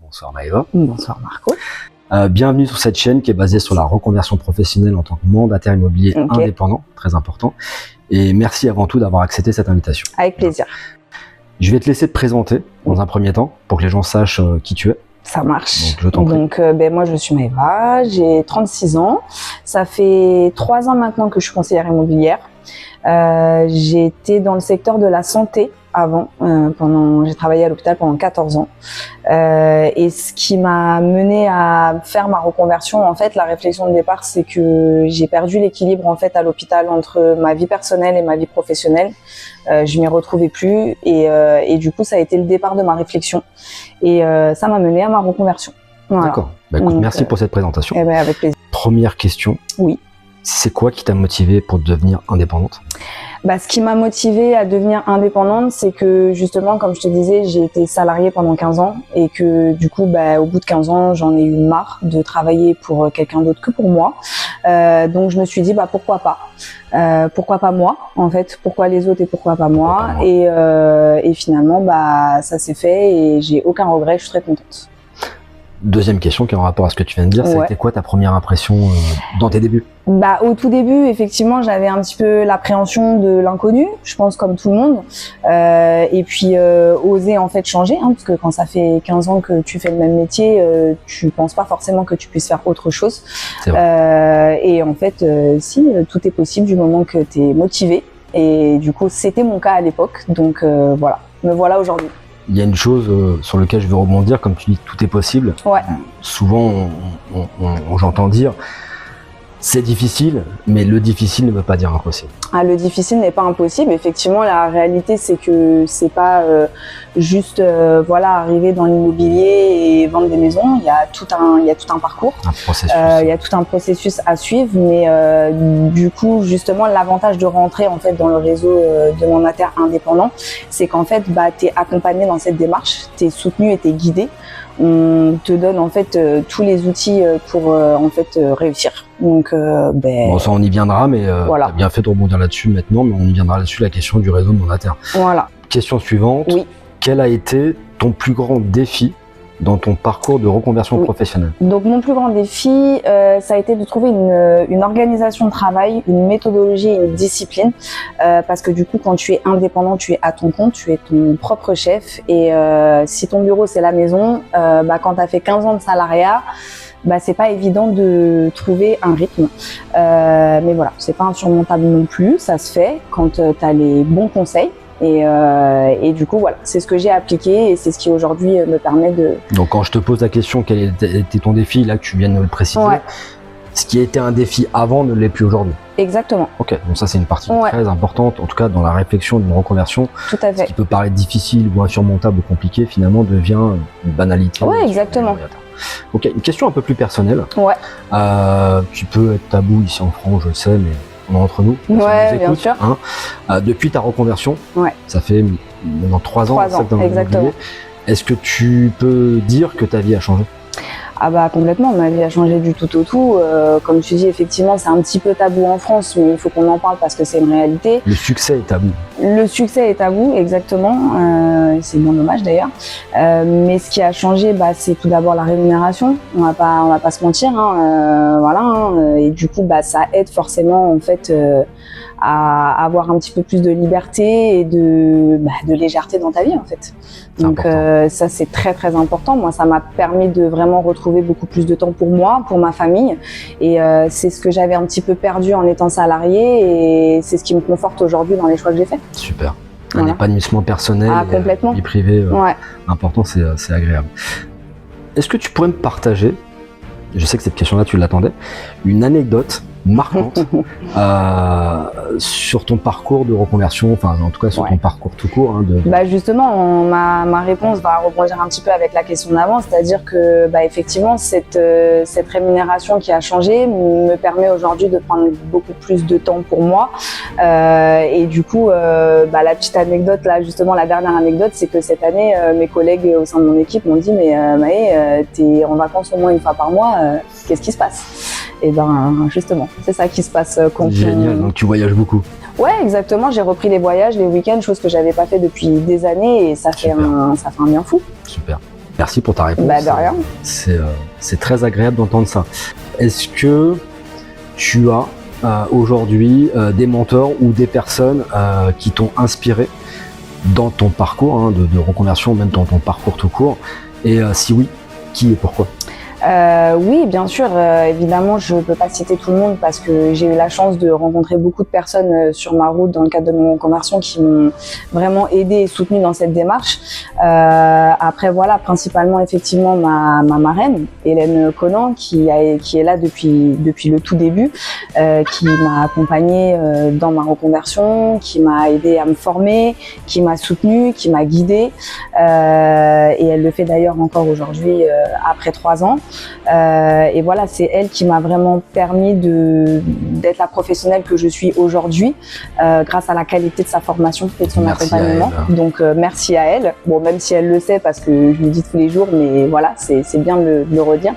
Bonsoir Maëva. Bonsoir Marco. Bienvenue sur cette chaîne qui est basée sur la reconversion professionnelle en tant que mandataire immobilier indépendant, très important. Et merci avant tout d'avoir accepté cette invitation. Avec plaisir. Je vais te laisser te présenter dans un premier temps pour que les gens sachent qui tu es. Ça marche. Donc, je t'en prie. Donc, moi, je suis Maëva, j'ai 36 ans. Ça fait 3 ans maintenant que je suis conseillère immobilière. J'ai été dans le secteur de la santé avant. J'ai travaillé à l'hôpital pendant 14 ans. Et ce qui m'a mené à faire ma reconversion, en fait, la réflexion de départ, c'est que j'ai perdu l'équilibre en fait à l'hôpital entre ma vie personnelle et ma vie professionnelle. Je m'y retrouvais plus et du coup, ça a été le départ de ma réflexion. Et ça m'a mené à ma reconversion. Voilà. D'accord. Bah, écoute, merci pour cette présentation. Avec plaisir. Première question. Oui. C'est quoi qui t'a motivée pour devenir indépendante ? Ce qui m'a motivée à devenir indépendante, c'est que justement, comme je te disais, j'ai été salariée pendant 15 ans et que du coup, au bout de 15 ans, j'en ai eu marre de travailler pour quelqu'un d'autre que pour moi. Donc, je me suis dit, pourquoi pas ? Pourquoi pas moi, en fait ? Pourquoi les autres et pourquoi pas moi ? Et finalement, ça s'est fait et j'ai aucun regret, je suis très contente. Deuxième question qui est en rapport à ce que tu viens de dire, c'était quoi ta première impression dans tes débuts ? Au tout début, effectivement, j'avais un petit peu l'appréhension de l'inconnu, je pense comme tout le monde, et puis oser en fait changer, parce que quand ça fait 15 ans que tu fais le même métier, tu penses pas forcément que tu puisses faire autre chose. C'est vrai. Et en fait, si, tout est possible du moment que tu es motivé, et du coup, c'était mon cas à l'époque, donc voilà, me voilà aujourd'hui. Il y a une chose sur laquelle je veux rebondir, comme tu dis, tout est possible. Ouais. Souvent, j'entends dire, c'est difficile, mais le difficile ne veut pas dire impossible. Le difficile n'est pas impossible. Effectivement, la réalité, c'est que c'est pas juste arriver dans l'immobilier et vendre des maisons. Il y a tout un parcours. Un processus. Il y a tout un processus à suivre, mais du coup, justement, l'avantage de rentrer en fait dans le réseau de mandataires indépendants, c'est qu'en fait, t'es accompagné dans cette démarche, t'es soutenu et t'es guidé. On te donne en fait tous les outils pour réussir. Donc bon, ça on y viendra, mais voilà. T'as bien fait de rebondir là-dessus maintenant, mais on y viendra là-dessus, la question du réseau de mandataires. Voilà. Question suivante. Oui. Quel a été ton plus grand défi dans ton parcours de reconversion professionnelle ? Donc mon plus grand défi, ça a été de trouver une organisation de travail, une méthodologie et une discipline, parce que du coup quand tu es indépendant, tu es à ton compte, tu es ton propre chef, et si ton bureau c'est la maison, quand tu as fait 15 ans de salariat, c'est pas évident de trouver un rythme, mais voilà, c'est pas insurmontable non plus, ça se fait quand tu as les bons conseils. Et du coup, voilà, c'est ce que j'ai appliqué et c'est ce qui aujourd'hui me permet de... Donc quand je te pose la question, quel était ton défi, là que tu viens de le préciser, ce qui était un défi avant ne l'est plus aujourd'hui. Exactement. Ok, donc ça c'est une partie très importante, en tout cas dans la réflexion d'une reconversion. Tout à fait. Ce qui peut paraître difficile ou insurmontable ou compliqué, finalement devient une banalité. Ouais, exactement. Ok, une question un peu plus personnelle. Ouais. Tu peux être tabou ici en France, je le sais, mais on est entre nous. Ouais, bien sûr. Depuis ta reconversion, ça fait maintenant 3 ans. 3 ans, exactement. Est-ce que tu peux dire que ta vie a changé ? Complètement, ma vie a changé du tout au tout. Comme tu dis, effectivement, c'est un petit peu tabou en France, mais il faut qu'on en parle parce que c'est une réalité. Le succès est tabou. Le succès est tabou, exactement. C'est bien dommage d'ailleurs. Mais ce qui a changé, c'est tout d'abord la rémunération. On va pas se mentir, et du coup, ça aide forcément en fait à avoir un petit peu plus de liberté et de légèreté dans ta vie en fait. Donc ça c'est très très important. Moi ça m'a permis de vraiment retrouver beaucoup plus de temps pour moi, pour ma famille, et c'est ce que j'avais un petit peu perdu en étant salariée, et c'est ce qui me conforte aujourd'hui dans les choix que j'ai faits. Super. Un épanouissement personnel, complètement. Vie privée important, c'est agréable. Est-ce que tu pourrais me partager, je sais que cette question-là tu l'attendais, une anecdote marquante sur ton parcours de reconversion, enfin en tout cas sur ton parcours tout court. Justement, ma réponse va rebondir un petit peu avec la question d'avant, c'est-à-dire que effectivement cette rémunération qui a changé me permet aujourd'hui de prendre beaucoup plus de temps pour moi, et du coup la petite anecdote là, justement la dernière anecdote, c'est que cette année mes collègues au sein de mon équipe m'ont dit Maë, t'es en vacances au moins une fois par mois, qu'est-ce qui se passe ? Et justement, c'est ça qui se passe quand Génial, donc tu voyages beaucoup. Ouais, exactement, j'ai repris les voyages, les week-ends, chose que j'avais pas fait depuis des années, et ça fait un bien fou. Super. Merci pour ta réponse. Bah, de rien. C'est très agréable d'entendre ça. Est-ce que tu as aujourd'hui des mentors ou des personnes qui t'ont inspiré dans ton parcours de reconversion, même dans ton parcours tout court? Et si oui, qui et pourquoi? Oui, bien sûr. Évidemment, je peux pas citer tout le monde parce que j'ai eu la chance de rencontrer beaucoup de personnes sur ma route dans le cadre de mon reconversion qui m'ont vraiment aidé et soutenu dans cette démarche. Après, voilà, principalement effectivement ma marraine, Hélène Conan, qui est là depuis le tout début, qui m'a accompagnée dans ma reconversion, qui m'a aidé à me former, qui m'a soutenue, qui m'a guidée, et elle le fait d'ailleurs encore aujourd'hui après 3 ans. Et voilà, c'est elle qui m'a vraiment permis d'être la professionnelle que je suis aujourd'hui, grâce à la qualité de sa formation et de son accompagnement. Donc merci à elle. Bon, même si elle le sait parce que je le dis tous les jours, mais voilà, c'est bien de le redire.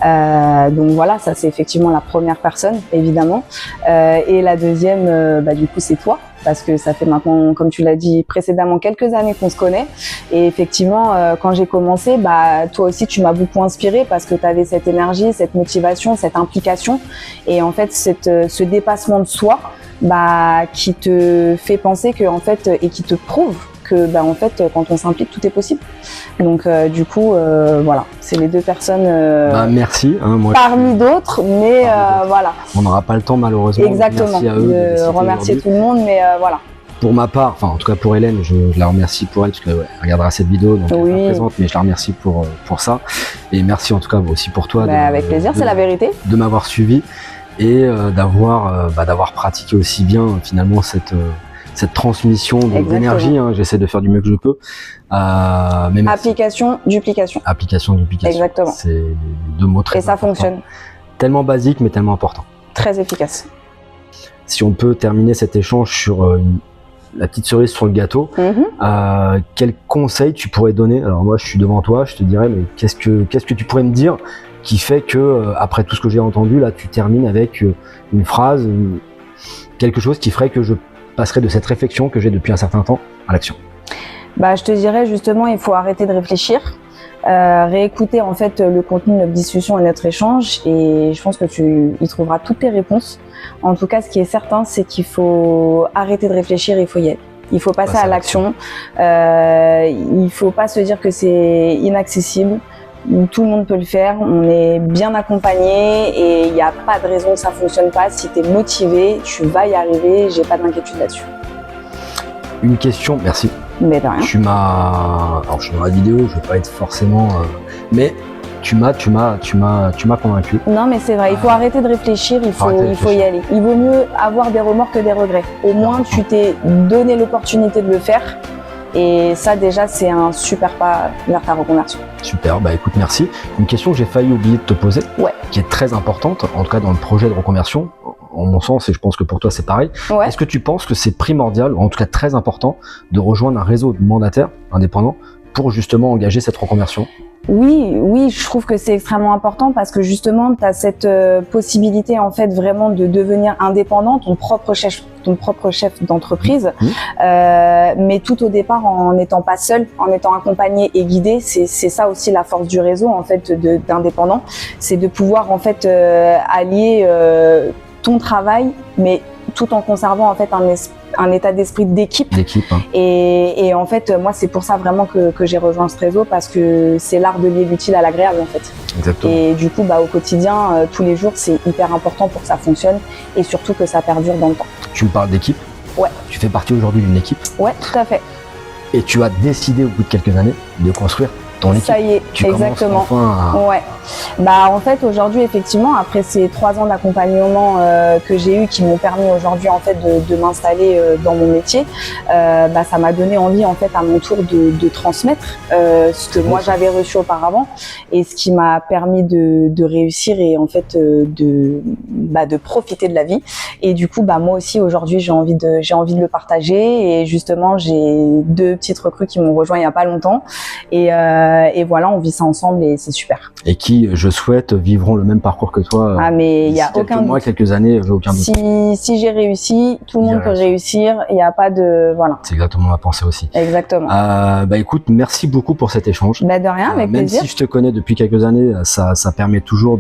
Donc voilà, ça c'est effectivement la première personne, évidemment. Et la deuxième, du coup, c'est toi. Parce que ça fait maintenant, comme tu l'as dit précédemment, quelques années qu'on se connaît. Et effectivement, quand j'ai commencé, toi aussi, tu m'as beaucoup inspirée parce que tu avais cette énergie, cette motivation, cette implication. Et en fait, ce dépassement de soi, qui te fait penser que, en fait, et qui te prouve que, en fait, quand on s'implique, tout est possible. Donc, du coup, voilà, c'est les deux personnes. Merci. Moi, parmi d'autres, mais voilà. On n'aura pas le temps, malheureusement. Exactement. Merci à eux de remercier tout le monde, mais voilà. Pour ma part, enfin en tout cas pour Hélène, je la remercie pour elle parce qu'elle regardera cette vidéo, donc elle est présente, mais je la remercie pour ça. Et merci en tout cas aussi pour toi. Avec plaisir, c'est la vérité. De m'avoir suivi et d'avoir pratiqué aussi bien finalement cette transmission d'énergie. J'essaie de faire du mieux que je peux. Mais application, duplication. Application, duplication. Exactement. C'est 2 mots très importants. Et ça fonctionne. Tellement basique, mais tellement important. Très efficace. Si on peut terminer cet échange sur la petite cerise sur le gâteau, quel conseil tu pourrais donner? Alors moi, je suis devant toi, je te dirais, mais qu'est-ce que tu pourrais me dire qui fait que, après tout ce que j'ai entendu, là, tu termines avec une phrase, quelque chose qui ferait que je passerai de cette réflexion que j'ai depuis un certain temps à l'action? Je te dirais justement, il faut arrêter de réfléchir, réécouter en fait le contenu de notre discussion et notre échange, et je pense que tu y trouveras toutes tes réponses. En tout cas, ce qui est certain, c'est qu'il faut arrêter de réfléchir, il faut y aller. Il faut passer à l'action. Il faut pas se dire que c'est inaccessible. Tout le monde peut le faire. On est bien accompagné et il n'y a pas de raison que ça fonctionne pas. Si tu es motivé, tu vas y arriver. J'ai pas d'inquiétude là-dessus. Une question, merci. Mais de rien. Alors je suis dans la vidéo, je vais pas être forcément, mais tu m'as convaincu. Non, mais c'est vrai, il faut arrêter de réfléchir, il faut y aller. Il vaut mieux avoir des remords que des regrets. Au moins, tu t'es donné l'opportunité de le faire. Et ça, déjà, c'est un super pas vers ta reconversion. Super, écoute, merci. Une question que j'ai failli oublier de te poser, qui est très importante, en tout cas dans le projet de reconversion, en mon sens, et je pense que pour toi c'est pareil. Est-ce que tu penses que c'est primordial, ou en tout cas très important, de rejoindre un réseau de mandataires indépendants pour justement engager cette reconversion? Oui, je trouve que c'est extrêmement important parce que justement, tu as cette possibilité en fait vraiment de devenir indépendant, ton propre chef d'entreprise, mais tout au départ en n'étant pas seul, en étant accompagné et guidé. C'est ça aussi la force du réseau en fait d'indépendants, c'est de pouvoir en fait allier ton travail, mais tout en conservant en fait un état d'esprit d'équipe. Et en fait, moi, c'est pour ça vraiment que j'ai rejoint ce réseau, parce que c'est l'art de lier l'utile à l'agréable en fait. Exactement. Et du coup, au quotidien, tous les jours, c'est hyper important pour que ça fonctionne et surtout que ça perdure dans le temps. Tu me parles d'équipe? Ouais. Tu fais partie aujourd'hui d'une équipe? Ouais, tout à fait. Et tu as décidé au bout de quelques années de construire ton équipe. Ça y est, exactement. Ouais. En fait, aujourd'hui, effectivement, après ces 3 ans d'accompagnement que j'ai eu, qui m'ont permis aujourd'hui en fait de m'installer dans mon métier, ça m'a donné envie en fait à mon tour de transmettre ce que moi j'avais reçu auparavant et ce qui m'a permis de réussir et en fait de profiter de la vie. Et du coup, moi aussi aujourd'hui, j'ai envie de le partager. Et justement, j'ai 2 petites recrues qui m'ont rejoint il y a pas longtemps. Et Et voilà, on vit ça ensemble et c'est super. Et qui, je souhaite, vivront le même parcours que toi. Ah, mais il y a aucun mois, quelques années, j'ai aucun doute. Si j'ai réussi, tout le monde peut réussir. Il n'y a pas de, voilà. C'est exactement ma pensée aussi. Exactement. Bah écoute, merci beaucoup pour cet échange. Bah de rien, avec plaisir. Même si je te connais depuis quelques années, ça permet toujours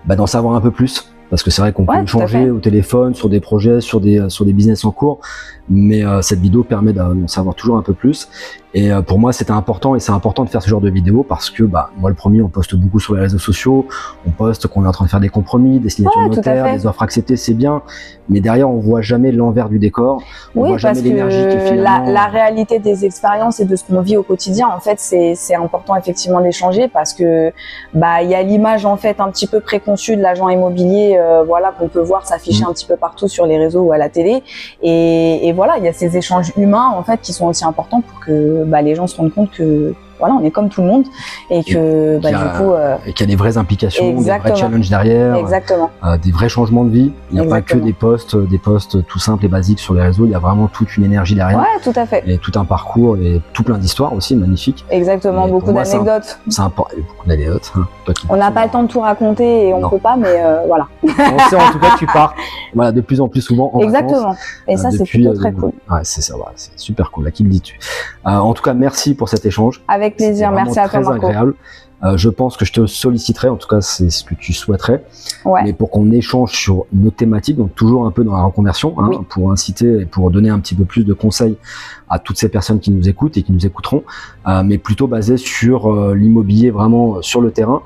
d'en savoir un peu plus. Parce que c'est vrai qu'on peut échanger au téléphone, sur des projets, sur des business en cours, mais cette vidéo permet d'en savoir toujours un peu plus. Et pour moi, c'était important, et c'est important de faire ce genre de vidéo parce que moi, le premier, on poste beaucoup sur les réseaux sociaux, on poste qu'on est en train de faire des compromis, des signatures notaires, des offres acceptées, c'est bien, mais derrière, on voit jamais l'envers du décor, on voit jamais l'énergie qui finalement... la réalité des expériences et de ce qu'on vit au quotidien, en fait, c'est important effectivement d'échanger parce que il y a l'image en fait un petit peu préconçue de l'agent immobilier, voilà, qu'on peut voir s'afficher un petit peu partout sur les réseaux ou à la télé, et voilà, il y a ces échanges humains en fait qui sont aussi importants pour que les gens se rendent compte que voilà, on est comme tout le monde et que du coup et qu'il y a des vraies implications, des vrais challenges derrière, des vrais changements de vie. Il n'y a pas que des posts tout simples et basiques sur les réseaux. Il y a vraiment toute une énergie derrière. Ouais, tout à fait. Et tout un parcours et tout plein d'histoires aussi magnifiques. Exactement, beaucoup d'anecdotes. C'est important, beaucoup d'anecdotes. On n'a pas le temps de tout raconter et on peut pas, mais voilà. On sait en tout cas que tu pars, voilà, de plus en plus souvent en vacances. Et ça, c'est plutôt très cool. Ouais, c'est ça, voilà, c'est super cool. À qui le dis-tu? En tout cas, merci pour cet échange. Avec plaisir, merci à toi, Marco. Agréable. Je pense que je te solliciterai, en tout cas c'est ce que tu souhaiterais, mais pour qu'on échange sur nos thématiques, donc toujours un peu dans la reconversion, pour inciter et pour donner un petit peu plus de conseils à toutes ces personnes qui nous écoutent et qui nous écouteront, mais plutôt basé sur l'immobilier vraiment sur le terrain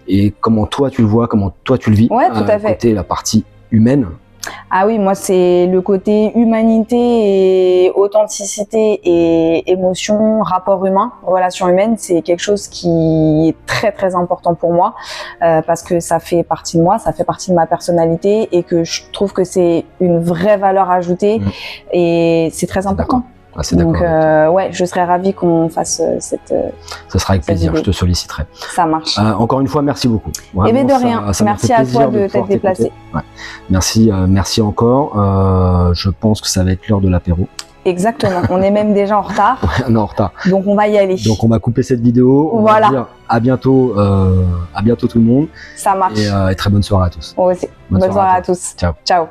et comment toi tu le vois, comment toi tu le vis, tout à fait. Côté la partie humaine. Ah oui, moi c'est le côté humanité et authenticité et émotion, rapport humain, relation humaine, c'est quelque chose qui est très très important pour moi parce que ça fait partie de moi, ça fait partie de ma personnalité et que je trouve que c'est une vraie valeur ajoutée et c'est très important. Donc je serais ravie qu'on fasse cette. Ça sera avec plaisir, je te solliciterai. Ça marche. Encore une fois, merci beaucoup. Et bien de rien, merci à toi de t'être déplacé. Merci encore. Je pense que ça va être l'heure de l'apéro. Exactement, on est même déjà en retard. On est en retard. Donc on va y aller. Donc on va couper cette vidéo. On va dire à bientôt tout le monde. Ça marche. Et très bonne soirée à tous. Moi aussi. Bonne soirée à tous. Ciao. Ciao.